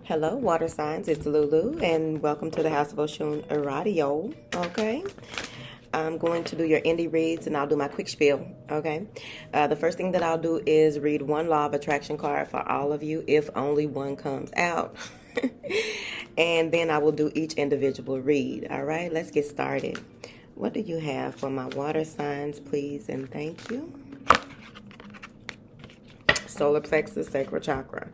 Hello, water signs. It's Lulu, and welcome to the House of Oshun radio. Okay, I'm going to do your indie reads, and I'll do my quick spiel. Okay, the first thing that I'll do is read one law of attraction card for all of you, if only one comes out, and then I will do each individual read. All right, let's get started. What do you have for my water signs, please, and thank you? Solar plexus, sacral chakra.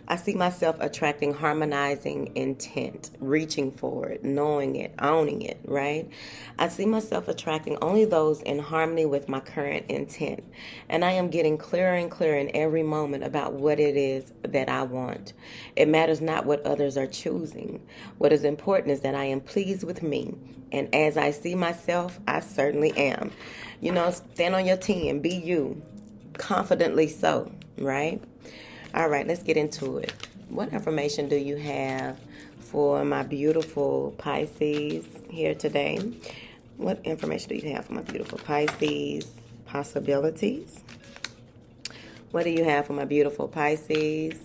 I see myself attracting harmonizing intent, reaching for it, knowing it, owning it, right? I see myself attracting only those in harmony with my current intent. And I am getting clearer and clearer in every moment about what it is that I want. It matters not what others are choosing. What is important is that I am pleased with me. And as I see myself, I certainly am. You know, stand on your 10, be you, confidently so, right? All right, let's get into it. What information do you have for my beautiful Pisces here today? What information do you have for my beautiful Pisces? Possibilities. What do you have for my beautiful Pisces?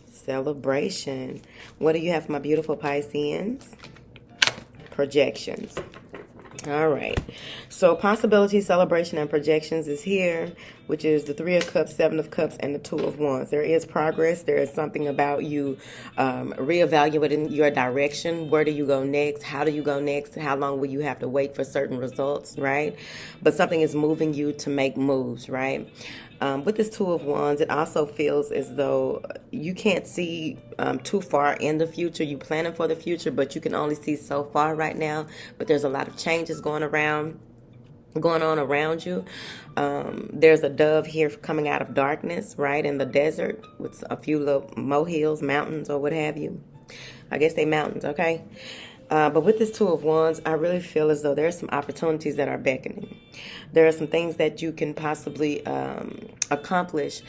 Celebration. What do you have for my beautiful Pisceans? Projections. All right. So possibility, celebration, and projections is here, which is the 3 of Cups, 7 of Cups, and the 2 of Wands. There is progress. There is something about you reevaluating your direction. Where do you go next? How do you go next? How long will you have to wait for certain results, right? But something is moving you to make moves, right? With this 2 of Wands, it also feels as though you can't see too far in the future. You're planning for the future, but you can only see so far right now. But there's a lot of changes going on around you. There's a dove here coming out of darkness, right, in the desert with a few little molehills, mountains, or what have you. I guess they mountains, okay? But with this 2 of Wands, I really feel as though there are some opportunities that are beckoning. There are some things that you can possibly accomplish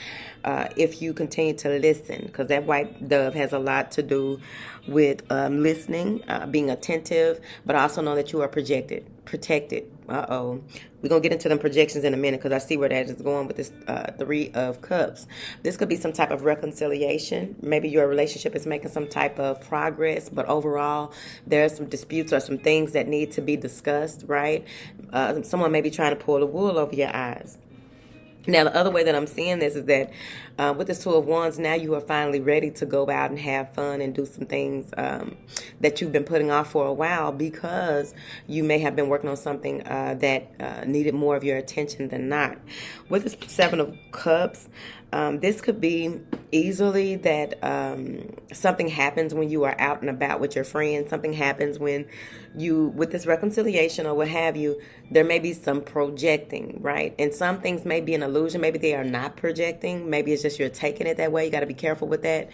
if you continue to listen, because that white dove has a lot to do with listening, being attentive, but also know that you are protected. Uh-oh. We're going to get into them projections in a minute because I see where that is going with this 3 of Cups. This could be some type of reconciliation. Maybe your relationship is making some type of progress, but overall, there are some disputes or some things that need to be discussed, right? Someone may be trying to pull the wool over your eyes. Now, the other way that I'm seeing this is that with this 2 of Wands, now you are finally ready to go out and have fun and do some things that you've been putting off for a while because you may have been working on something that needed more of your attention than not. With this 7 of Cups, this could be easily that something happens when you are out and about with your friends. Something happens when you, with this reconciliation or what have you, there may be some projecting, right? And some things may be an illusion. Maybe they are not projecting. Maybe it's just you're taking it that way. You got to be careful with that.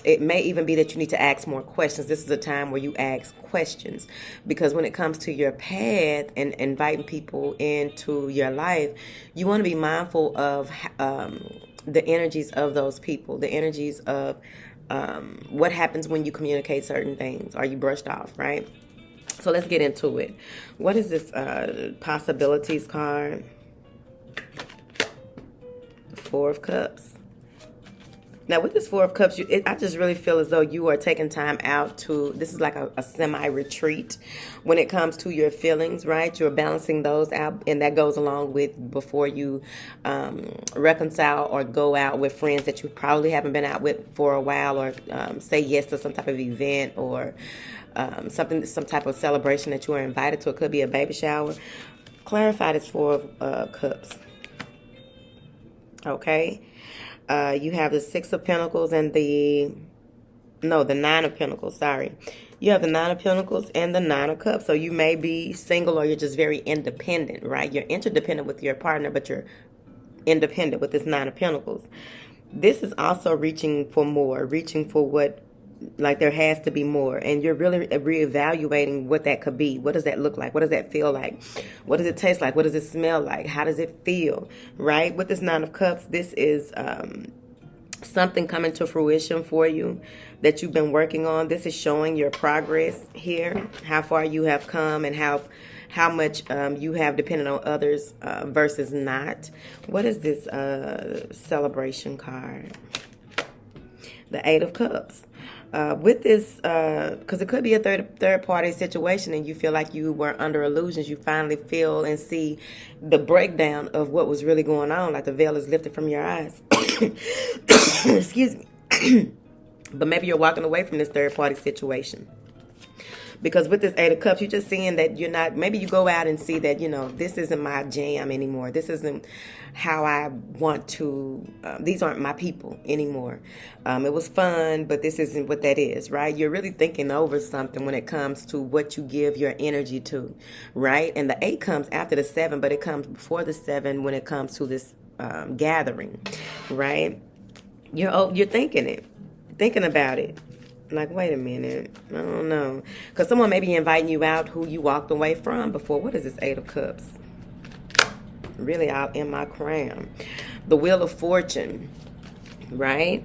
It may even be that you need to ask more questions. This is a time where you ask questions because when it comes to your path and inviting people into your life, you want to be mindful of the energies of those people, the energies of what happens when you communicate certain things. Are you brushed off, right? So let's get into it. What is this possibilities card? 4 of Cups. Now, with this 4 of Cups, I just really feel as though you are taking time out to, this is like a semi-retreat when it comes to your feelings, right? You're balancing those out, and that goes along with before you reconcile or go out with friends that you probably haven't been out with for a while, or say yes to some type of event or some type of celebration that you are invited to. It could be a baby shower. Clarify this 4 of Cups. Okay. You have the 6 of Pentacles and the 9 of Pentacles, sorry. You have the 9 of Pentacles and the 9 of Cups. So you may be single or you're just very independent, right? You're interdependent with your partner, but you're independent with this 9 of Pentacles. This is also reaching for more, reaching for what, like there has to be more. And you're really reevaluating what that could be. What does that look like? What does that feel like? What does it taste like? What does it smell like? How does it feel? Right? With this 9 of Cups, this is something coming to fruition for you that you've been working on. This is showing your progress here, how far you have come and how how much you have depending on others versus not. What is this celebration card? The Eight of Cups. With this, because it could be a third party situation and you feel like you were under illusions, you finally feel and see the breakdown of what was really going on, like the veil is lifted from your eyes. Excuse me. But maybe you're walking away from this third party situation. Because with this Eight of Cups, you're just seeing that you're not, maybe you go out and see that, you know, this isn't my jam anymore. This isn't how I want to, these aren't my people anymore. It was fun, but this isn't what that is, right? You're really thinking over something when it comes to what you give your energy to, right? And the 8 comes after the 7, but it comes before the 7 when it comes to this gathering, right? You're thinking about it. Like, wait a minute, I don't know. Because someone may be inviting you out who you walked away from before. What is this Eight of Cups? Really out in my crown. The Wheel of Fortune, right?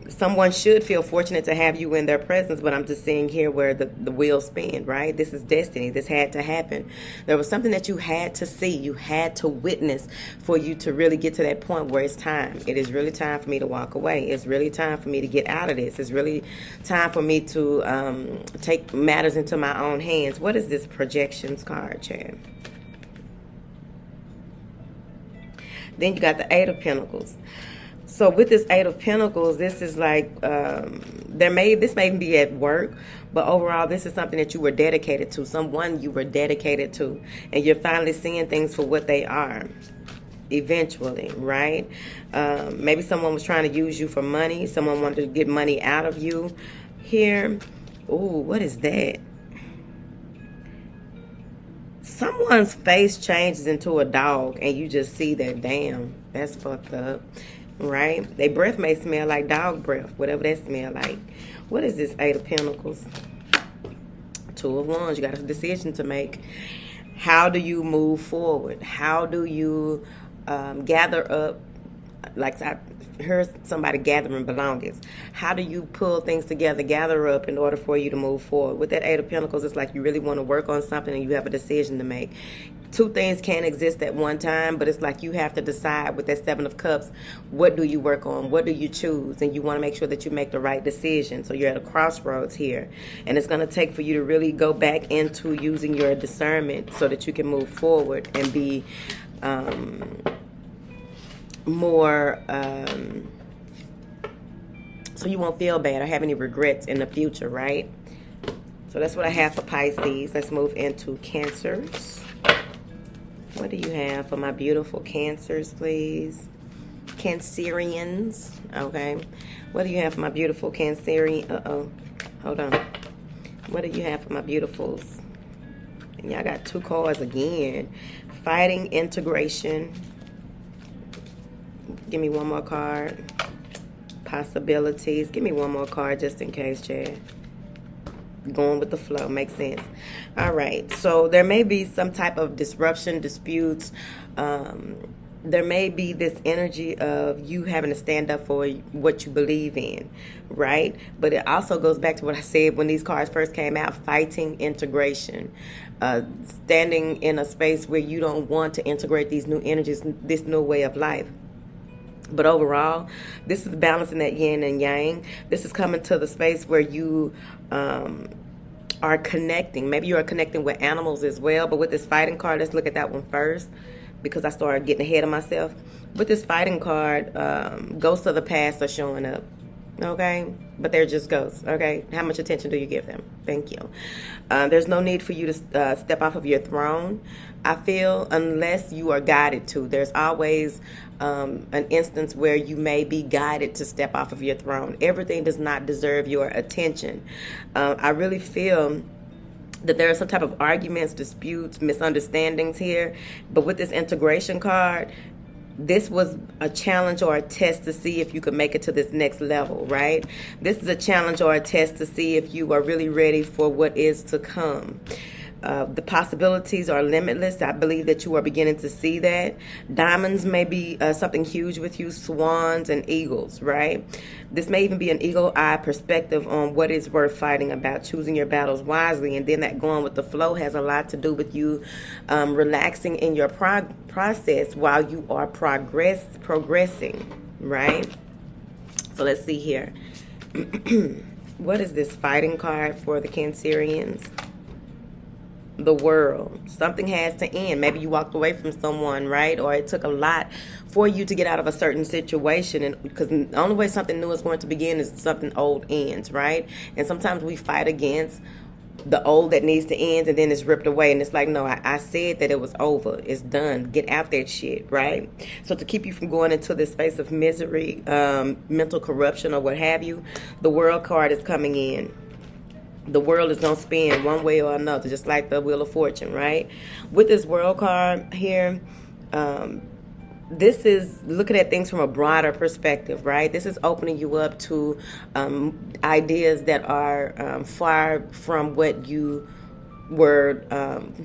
Someone should feel fortunate to have you in their presence, but I'm just seeing here where the wheel spin, right? This is destiny. This had to happen. There was something that you had to see, you had to witness for you to really get to that point where it's time. It is really time for me to walk away. It's really time for me to get out of this. It's really time for me to take matters into my own hands. What is this projections card, Chad? Then you got the Eight of Pentacles. So with this Eight of Pentacles, this is like, this may even be at work, but overall, this is something that you were dedicated to, someone you were dedicated to, and you're finally seeing things for what they are, eventually, right? Maybe someone was trying to use you for money, someone wanted to get money out of you here. Ooh, what is that? Someone's face changes into a dog, and you just see that, damn, that's fucked up. Right? Their breath may smell like dog breath, whatever that smell like. What is this Eight of Pentacles? Two of Wands. You got a decision to make. How do you move forward? How do you gather up? Like I heard somebody gathering belongings. How do you pull things together, gather up in order for you to move forward? With that Eight of Pentacles, it's like you really want to work on something and you have a decision to make. Two things can't exist at one time, but it's like you have to decide with that Seven of Cups, what do you work on? What do you choose? And you want to make sure that you make the right decision. So you're at a crossroads here. And it's going to take for you to really go back into using your discernment so that you can move forward and be more, so you won't feel bad or have any regrets in the future, right? So that's what I have for Pisces. Let's move into Cancers. What do you have for my beautiful Cancers, please? Cancerians, okay. What do you have for my beautiful Cancerian? Hold on. What do you have for my beautifuls? And y'all got 2 cards again. Fighting, integration. Give me one more card. Possibilities. Give me one more card just in case, Chad. Going with the flow. Makes sense. All right. So there may be some type of disruption, disputes. There may be this energy of you having to stand up for what you believe in, right? But it also goes back to what I said when these cards first came out, fighting integration. Standing in a space where you don't want to integrate these new energies, this new way of life. But overall, this is balancing that yin and yang. This is coming to the space where you are connecting. Maybe you are connecting with animals as well. But with this fighting card, let's look at that one first because I started getting ahead of myself. With this fighting card, ghosts of the past are showing up. Okay? But they're just ghosts. Okay? How much attention do you give them? Thank you. There's no need for you to step off of your throne, I feel, unless you are guided to. There's always an instance where you may be guided to step off of your throne. Everything does not deserve your attention. I really feel that there are some type of arguments, disputes, misunderstandings here. But with this integration card, this was a challenge or a test to see if you could make it to this next level, right? This is a challenge or a test to see if you are really ready for what is to come. The possibilities are limitless. I believe that you are beginning to see that. Diamonds may be something huge with you, swans and eagles, right? This may even be an eagle eye perspective on what is worth fighting about, choosing your battles wisely. And then that going with the flow has a lot to do with you relaxing in your process while you are progressing, right? So let's see here. What is this fighting card for the Cancerians? The world. Something has to end. Maybe you walked away from someone, right? Or it took a lot for you to get out of a certain situation, and because the only way something new is going to begin is something old ends, right? And sometimes we fight against the old that needs to end, and then it's ripped away, and it's like, no, I said that it was over, it's done, get out that shit, right? So to keep you from going into this space of misery, mental corruption or what have you, the world card is coming in. The world is going to spin one way or another, just like the Wheel of Fortune, right? With this world card here, this is looking at things from a broader perspective, right? This is opening you up to ideas that are far from what you were,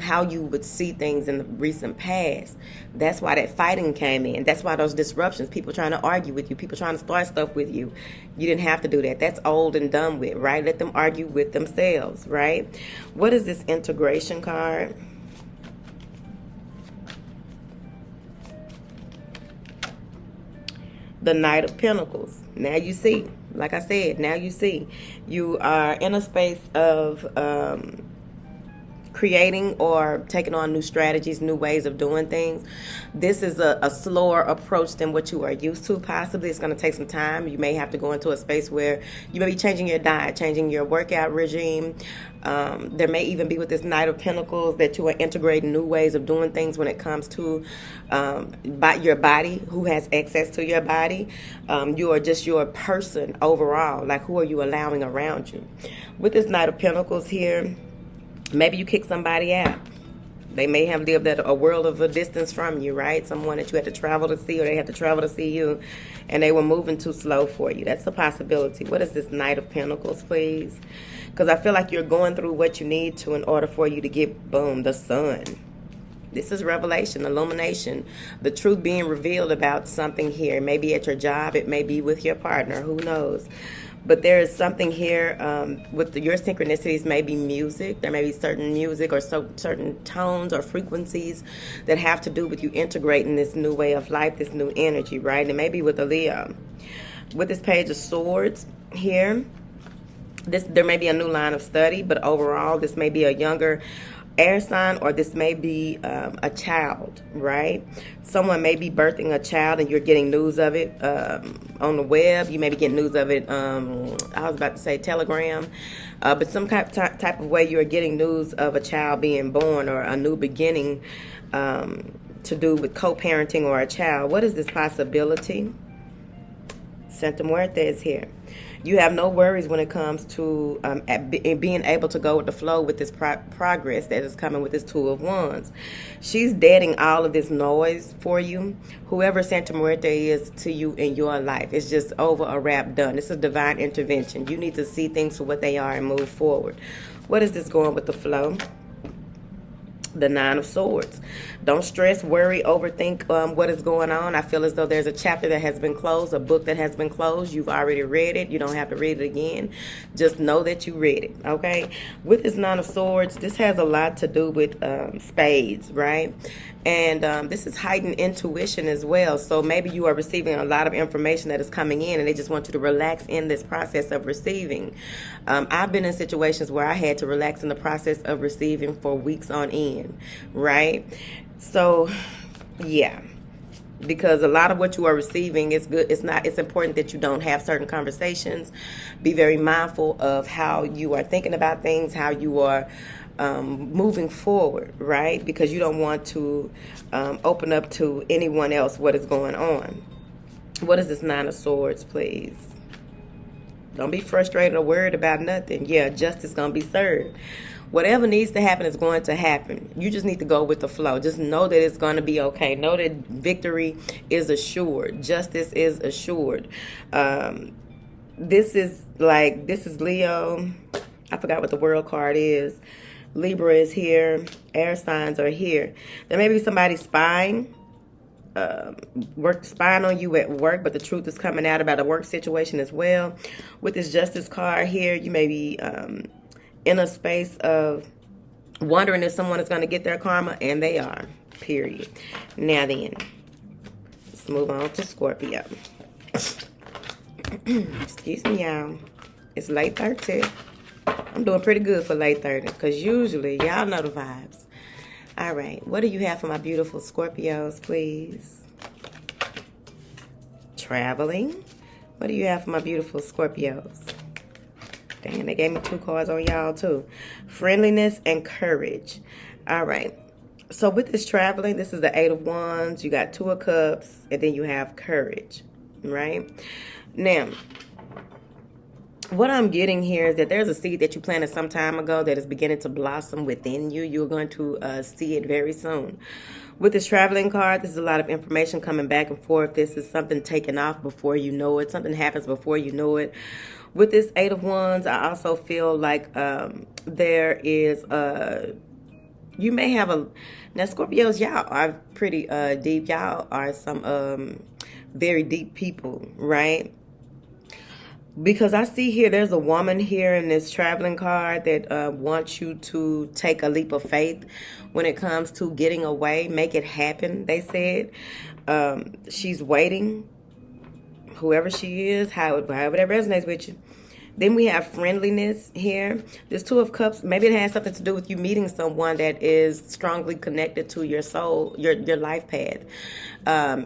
how you would see things in the recent past. That's why that fighting came in. That's why those disruptions, people trying to argue with you, people trying to start stuff with you. You didn't have to do that. That's old and done with, right? Let them argue with themselves, right? What is this integration card? The Knight of Pentacles. Now you see, like I said, now you see. You are in a space of creating or taking on new strategies, new ways of doing things. This is a slower approach than what you are used to. Possibly it's going to take some time. You may have to go into a space where you may be changing your diet, changing your workout regime. There may even be with this Knight of Pentacles that you are integrating new ways of doing things when it comes to your body, who has access to your body. You are just your person overall. Like, who are you allowing around you? With this Knight of Pentacles here, maybe you kick somebody out. They may have lived at a world of a distance from you, right? Someone that you had to travel to see, or they had to travel to see you, and they were moving too slow for you. That's a possibility. What is this Knight of Pentacles, please? Because I feel like you're going through what you need to in order for you to get, boom, the sun. This is revelation, illumination, the truth being revealed about something here. It may be at your job. It may be with your partner. Who knows? But there is something here with your synchronicities. May be music. There may be certain music or certain tones or frequencies that have to do with you integrating this new way of life, this new energy, right? And it may be with a Leo. With this Page of Swords here, there may be a new line of study, but overall this may be a younger air sign, or this may be a child, right? Someone may be birthing a child and you're getting news of it on the web. You may be getting news of it, I was about to say Telegram, but some type of way you're getting news of a child being born or a new beginning to do with co-parenting or a child. What is this possibility? Santa Muerte is here. You have no worries when it comes to being able to go with the flow with this progress that is coming with this Two of Wands. She's deading all of this noise for you. Whoever Santa Muerte is to you in your life, it's just over, a wrap, done. This is divine intervention. You need to see things for what they are and move forward. What is this going with the flow? The Nine of Swords. Don't stress, worry, overthink what is going on. I feel as though there's a chapter that has been closed, a book that has been closed. You've already read it. You don't have to read it again. Just know that you read it, okay? With this Nine of Swords, this has a lot to do with spades, right? And this is heightened intuition as well. So maybe you are receiving a lot of information that is coming in, and they just want you to relax in this process of receiving. I've been in situations where I had to relax in the process of receiving for weeks on end, right? So, yeah. Because a lot of what you are receiving is good. It's important that you don't have certain conversations. Be very mindful of how you are thinking about things, how you are moving forward, right? Because you don't want to open up to anyone else what is going on. What is this Nine of Swords, please? Don't be frustrated or worried about nothing. Yeah, justice going to be served. Whatever needs to happen is going to happen. You just need to go with the flow. Just know that it's going to be okay. Know that victory is assured. Justice is assured. This is Leo. I forgot what the world card is. Libra is here. Air signs are here. There may be somebody spying on you at work, but the truth is coming out about a work situation as well. With this Justice card here, you may be in a space of wondering if someone is going to get their karma, and they are, period. Now then, let's move on to Scorpio. Excuse me, y'all. It's late 30. I'm doing pretty good for late 30, because usually, y'all know the vibes. All right, what do you have for my beautiful Scorpios, please? Traveling. What do you have for my beautiful Scorpios? Dang, they gave me 2 cards on y'all, too. Friendliness and courage. All right. So with this traveling, this is the 8 of Wands. You got 2 of Cups, and then you have courage, right? Now, what I'm getting here is that there's a seed that you planted some time ago that is beginning to blossom within you. You're going to see it very soon. With this traveling card, this is a lot of information coming back and forth. This is something taking off before you know it. Something happens before you know it. With this 8 of Wands, I also feel like there is you may have a... Now, Scorpios, y'all are pretty deep. Y'all are some very deep people, right? Because I see here, there's a woman here in this traveling card that wants you to take a leap of faith when it comes to getting away. Make it happen, they said. She's waiting. Whoever she is, however that resonates with you. Then we have friendliness here. This 2 of Cups, maybe it has something to do with you meeting someone that is strongly connected to your soul, your life path.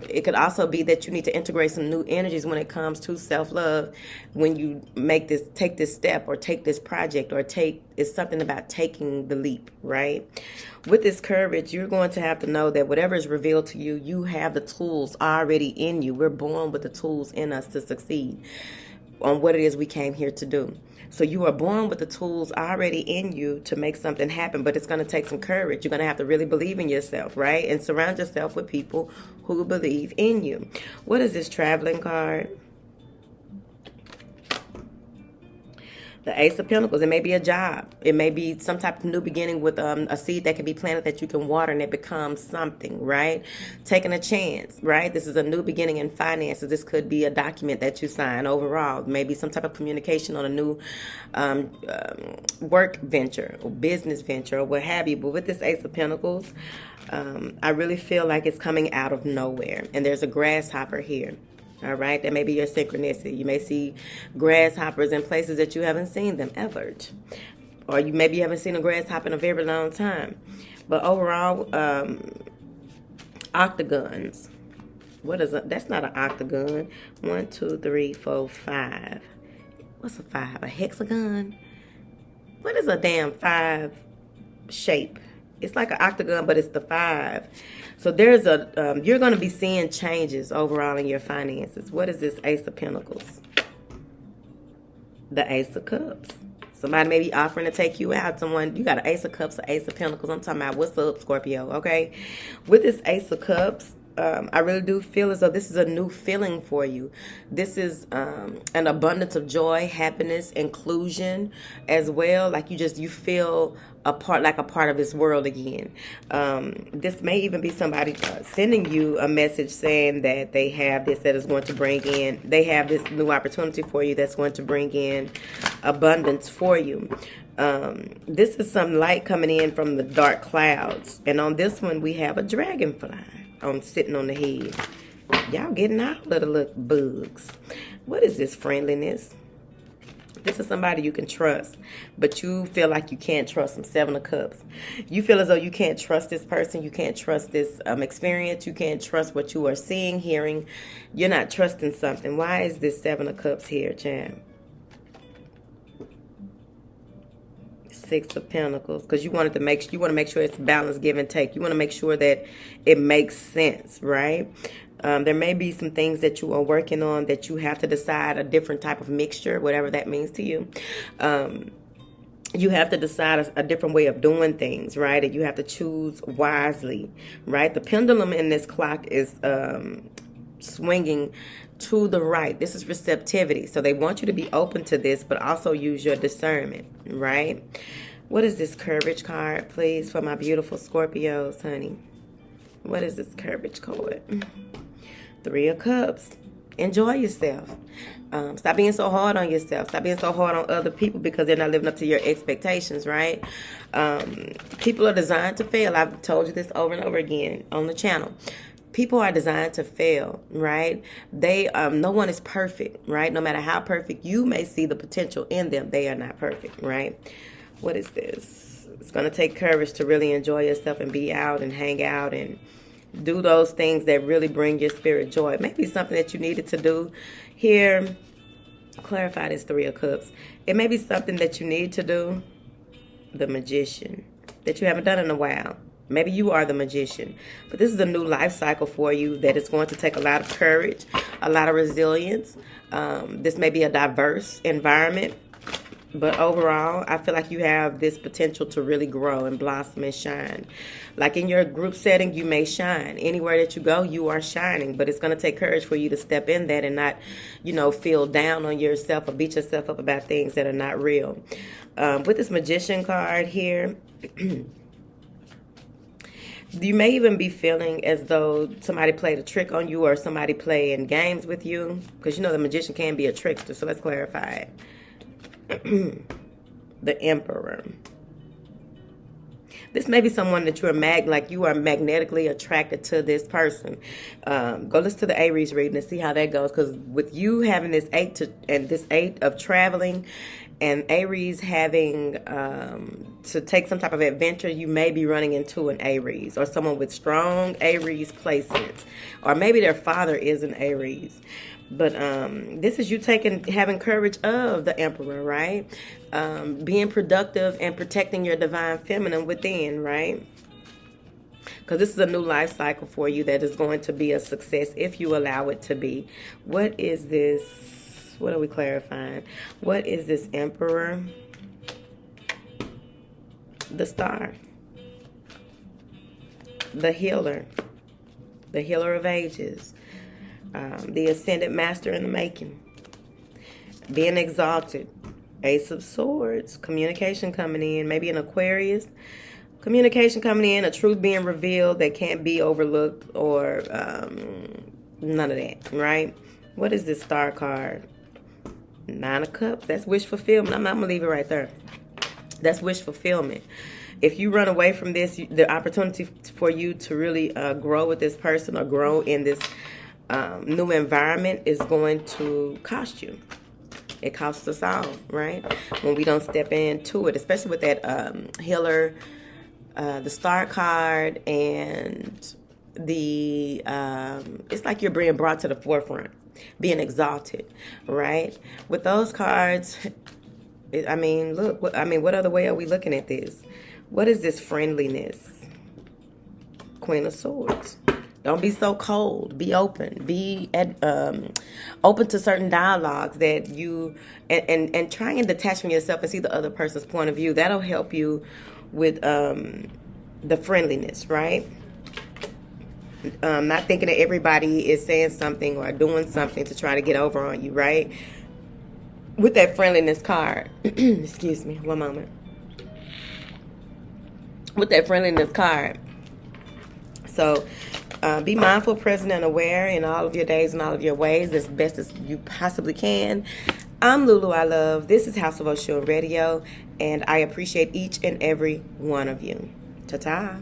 It could also be that you need to integrate some new energies when it comes to self-love. When you take this step or take this project or it's something about taking the leap, right? With this courage, you're going to have to know that whatever is revealed to you, you have the tools already in you. We're born with the tools in us to succeed on what it is we came here to do. So you are born with the tools already in you to make something happen, but it's going to take some courage. You're going to have to really believe in yourself, right? And surround yourself with people who believe in you. What is this traveling card? The Ace of Pentacles. It may be a job. It may be some type of new beginning with a seed that can be planted that you can water and it becomes something, right? Taking a chance, right? This is a new beginning in finances. This could be a document that you sign overall. Maybe some type of communication on a new work venture or business venture or what have you. But with this Ace of Pentacles, I really feel like it's coming out of nowhere. And there's a grasshopper here. All right, that may be your synchronicity. You may see grasshoppers in places that you haven't seen them ever. Or you maybe haven't seen a grasshopper in a very long time. But overall, octagons. What is it? That's not an octagon. 1, 2, 3, 4, 5. What's a 5? A hexagon? What is a damn 5 shape? It's like an octagon, but it's the 5. So there's you're going to be seeing changes overall in your finances. What is this Ace of Pentacles? The Ace of Cups. Somebody may be offering to take you out. You got an Ace of Cups, an Ace of Pentacles. I'm talking about what's up, Scorpio, okay? With this Ace of Cups, I really do feel as though this is a new feeling for you. This is an abundance of joy, happiness, inclusion as well. Like you feel a part of this world again. This may even be somebody sending you a message saying that they have this that is going to they have this new opportunity for you that's going to bring in abundance for you. This is some light coming in from the dark clouds. And on this one, we have a dragonfly sitting on the head. Y'all getting out, little bugs. What is this friendliness? This is somebody you can trust, but you feel like you can't trust them. 7 of Cups. You feel as though you can't trust this person. You can't trust this experience. You can't trust what you are seeing, hearing. You're not trusting something. Why is this 7 of Cups here, champ? 6 of Pentacles, because you want to make sure it's balanced, give and take. You want to make sure that it makes sense, right? There may be some things that you are working on that you have to decide a different type of mixture, whatever that means to you. You have to decide a different way of doing things, right? And you have to choose wisely, right? The pendulum in this clock is swinging to the right. This is receptivity. So they want you to be open to this, but also use your discernment, right? What is this courage card, please, for my beautiful Scorpios, honey? What is this courage card? 3 of Cups. Enjoy yourself. Stop being so hard on yourself. Stop being so hard on other people because they're not living up to your expectations, right? People are designed to fail. I've told you this over and over again on the channel. People are designed to fail, right? No one is perfect, right? No matter how perfect you may see the potential in them, they are not perfect, right? What is this? It's going to take courage to really enjoy yourself and be out and hang out and do those things that really bring your spirit joy. It may be something that you needed to do here. Clarify this 3 of Cups. It may be something that you need to do. The Magician. That you haven't done in a while. Maybe you are the magician. But this is a new life cycle for you that is going to take a lot of courage, a lot of resilience. This may be a diverse environment. But overall, I feel like you have this potential to really grow and blossom and shine. Like in your group setting, you may shine. Anywhere that you go, you are shining. But it's going to take courage for you to step in that and not, feel down on yourself or beat yourself up about things that are not real. With this Magician card here, you may even be feeling as though somebody played a trick on you or somebody playing games with you. Because the Magician can be a trickster. So let's clarify it. The Emperor. This may be someone that you are magnetically attracted to this person. Go listen to the Aries reading and see how that goes. Because with you having this 8 of traveling, and Aries having to take some type of adventure, you may be running into an Aries or someone with strong Aries placements, or maybe their father is an Aries. But this is you having courage of the Emperor, right? Being productive and protecting your divine feminine within, right? Because this is a new life cycle for you that is going to be a success if you allow it to be. What is this? What are we clarifying? What is this Emperor? The Star. The Healer. The Healer of Ages. The Ascended Master in the making. Being exalted. Ace of Swords. Communication coming in. Maybe an Aquarius. Communication coming in. A truth being revealed that can't be overlooked or none of that, right? What is this Star card? 9 of Cups. That's wish fulfillment. I'm going to leave it right there. That's wish fulfillment. If you run away from this, the opportunity for you to really grow with this person or grow in this new environment is going to cost you. It costs us all, right? When we don't step into it, especially with that healer, the Star card, and the it's like you're being brought to the forefront, being exalted, right? With those cards, what other way are we looking at this? What is this friendliness? Queen of Swords. Don't be so cold. Be open. Be open to certain dialogues that you and try and detach from yourself and see the other person's point of view. That'll help you with the friendliness, right? Not thinking that everybody is saying something or doing something to try to get over on you, right? With that friendliness card, excuse me, one moment. With that friendliness card, so be mindful, present, and aware in all of your days and all of your ways as best as you possibly can. I'm Lulu I Love. This is House of Oshun Radio, and I appreciate each and every one of you. Ta-ta.